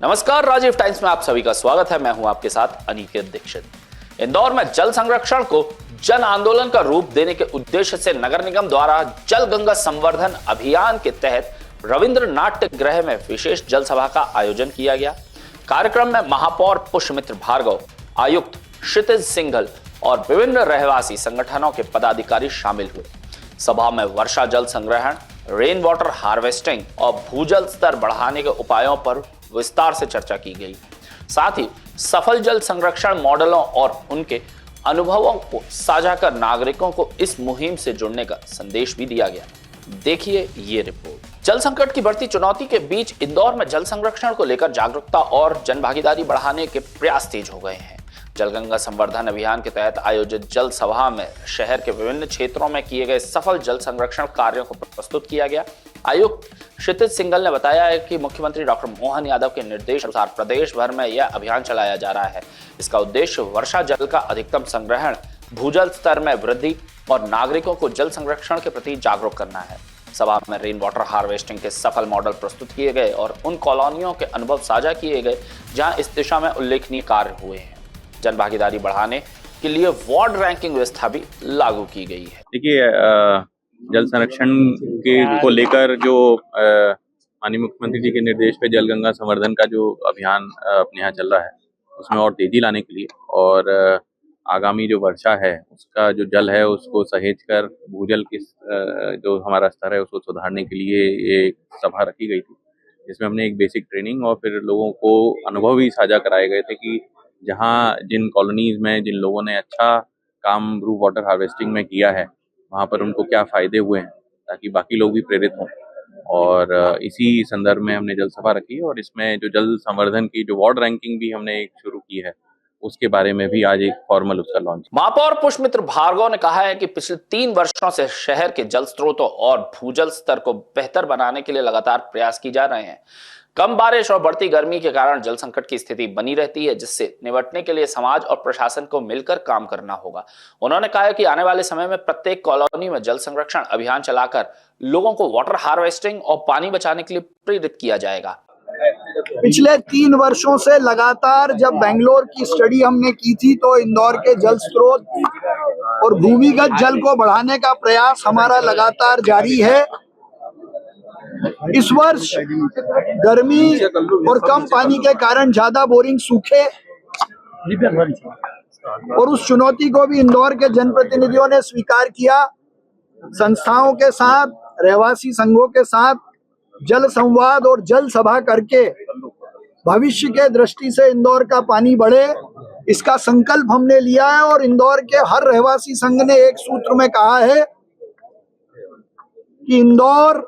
नमस्कार, राजीव टाइम्स में आप सभी का स्वागत है। मैं हूं आपके साथ अनिकेत दीक्षित। इंदौर में जल संरक्षण को जन आंदोलन का रूप देने के उद्देश्य से नगर निगम द्वारा जल गंगा संवर्धन अभियान के तहत रविंद्र नाट्य गृह में विशेष जल सभा का आयोजन किया गया। कार्यक्रम में महापौर पुष्यमित्र भार्गव, आयुक्त क्षितिज सिंघल और विभिन्न रहवासी संगठनों के पदाधिकारी शामिल हुए। सभा में वर्षा जल संग्रहण, रेन वाटर हार्वेस्टिंग और भूजल स्तर बढ़ाने के उपायों पर विस्तार से चर्चा की गई। साथ ही सफल जल संरक्षण मॉडलों और उनके अनुभवों को साझा कर नागरिकों को इस मुहिम से जुड़ने का संदेश भी दिया गया। देखिए ये रिपोर्ट। जल संकट की बढ़ती चुनौती के बीच इंदौर में जल संरक्षण को लेकर जागरूकता और जनभागीदारी बढ़ाने के प्रयास तेज हो गए हैं। जल गंगा संवर्धन अभियान के तहत आयोजित जल सभा में शहर के विभिन्न क्षेत्रों में किए गए सफल जल संरक्षण कार्यों को प्रस्तुत किया गया। आयुक्त क्षितिज सिंघल ने बताया है कि मुख्यमंत्री डॉक्टर मोहन यादव के निर्देश अनुसार प्रदेश भर में यह अभियान चलाया जा रहा है। इसका उद्देश्य वर्षा जल का अधिकतम संग्रहण, भूजल स्तर में वृद्धि और नागरिकों को जल संरक्षण के प्रति जागरूक करना है। सभा में रेन वाटर हार्वेस्टिंग के सफल मॉडल प्रस्तुत किए गए और उन कॉलोनियों के अनुभव साझा किए गए जहां इस दिशा में उल्लेखनीय कार्य हुए हैं। जन भागीदारी बढ़ाने के लिए वार्ड रैंकिंग व्यवस्था भी लागू की गई है। देखिए, जल संरक्षण के को लेकर जो माननीय मुख्यमंत्री जी के निर्देश पे जल गंगा संवर्धन का जो अभियान अपने यहाँ चल रहा है, उसमें और तेजी लाने के लिए और आगामी जो वर्षा है उसका जो जल है उसको सहेज कर भूजल की जो हमारा स्तर है उसको सुधारने के लिए ये सभा रखी गई थी, जिसमें हमने एक बेसिक ट्रेनिंग और फिर लोगों को अनुभव भी साझा कराए गए थे कि जहाँ जिन कॉलोनीज में जिन लोगों ने अच्छा काम रूफ वाटर हार्वेस्टिंग में किया है वहाँ पर उनको क्या फ़ायदे हुए हैं, ताकि बाकी लोग भी प्रेरित हों। और इसी संदर्भ में हमने जल सभा रखी और इसमें जो जल संवर्धन की जो वार्ड रैंकिंग भी हमने एक शुरू की है उसके बारे में भी आज एक फॉर्मल उसका लॉन्च। महापौर पुष्यमित्र भार्गव ने कहा है कि पिछले 3 वर्षों से शहर के जल स्रोतों और भूजल स्तर को बेहतर बनाने के लिए लगातार प्रयास किए जा रहे हैं। कम बारिश और बढ़ती गर्मी के कारण जल संकट की स्थिति बनी रहती है, जिससे निपटने के लिए समाज और प्रशासन को मिलकर काम करना होगा। उन्होंने कहा कि आने वाले समय में प्रत्येक कॉलोनी में जल संरक्षण अभियान चलाकर लोगों को वाटर हार्वेस्टिंग और पानी बचाने के लिए प्रेरित किया जाएगा। पिछले 3 वर्षों से लगातार जब बेंगलोर की स्टडी हमने की थी तो इंदौर के जल स्रोत और भूमिगत जल को बढ़ाने का प्रयास हमारा लगातार जारी है। इस वर्ष गर्मी और कम पानी के कारण ज्यादा बोरिंग सूखे और उस चुनौती को भी इंदौर के जनप्रतिनिधियों ने स्वीकार किया। संस्थाओं के साथ, रहवासी संघों के साथ जल संवाद और जल सभा करके भविष्य के दृष्टि से इंदौर का पानी बढ़े, इसका संकल्प हमने लिया है। और इंदौर के हर रहवासी संघ ने एक सूत्र में कहा है कि इंदौर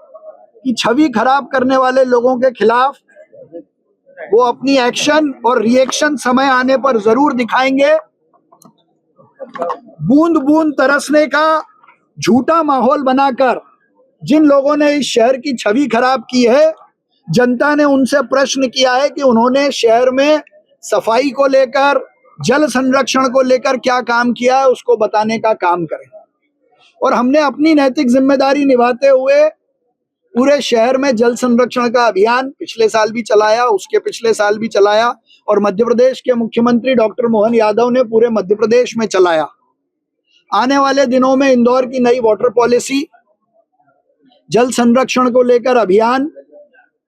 की छवि खराब करने वाले लोगों के खिलाफ वो अपनी एक्शन और रिएक्शन समय आने पर जरूर दिखाएंगे। बूंद बूंद तरसने का झूठा माहौल बनाकर जिन लोगों ने इस शहर की छवि खराब की है, जनता ने उनसे प्रश्न किया है कि उन्होंने शहर में सफाई को लेकर, जल संरक्षण को लेकर क्या काम किया है, उसको बताने का काम करें। और हमने अपनी नैतिक जिम्मेदारी निभाते हुए पूरे शहर में जल संरक्षण का अभियान पिछले साल भी चलाया, उसके पिछले साल भी चलाया और मध्य प्रदेश के मुख्यमंत्री डॉक्टर मोहन यादव ने पूरे मध्य प्रदेश में चलाया। आने वाले दिनों में इंदौर की नई वाटर पॉलिसी, जल संरक्षण को लेकर अभियान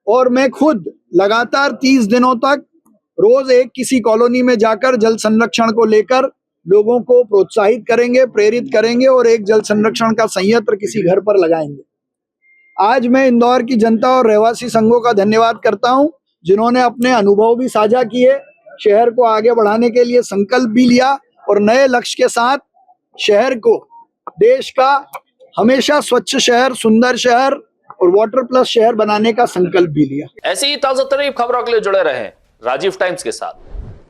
और मैं खुद लगातार 30 दिनों तक रोज एक किसी कॉलोनी में जाकर जल संरक्षण को लेकर लोगों को प्रोत्साहित करेंगे, प्रेरित करेंगे और एक जल संरक्षण का संयंत्र किसी घर पर लगाएंगे। आज मैं इंदौर की जनता और रहवासी संघों का धन्यवाद करता हूं, जिन्होंने अपने अनुभव भी साझा किए, शहर को आगे बढ़ाने के लिए संकल्प भी लिया और नए लक्ष्य के साथ शहर को देश का हमेशा स्वच्छ शहर, सुंदर शहर और वाटर प्लस शहर बनाने का संकल्प भी लिया। ऐसी ही ताजा तरीन खबरों के लिए जुड़े रहें राजीव टाइम्स के साथ।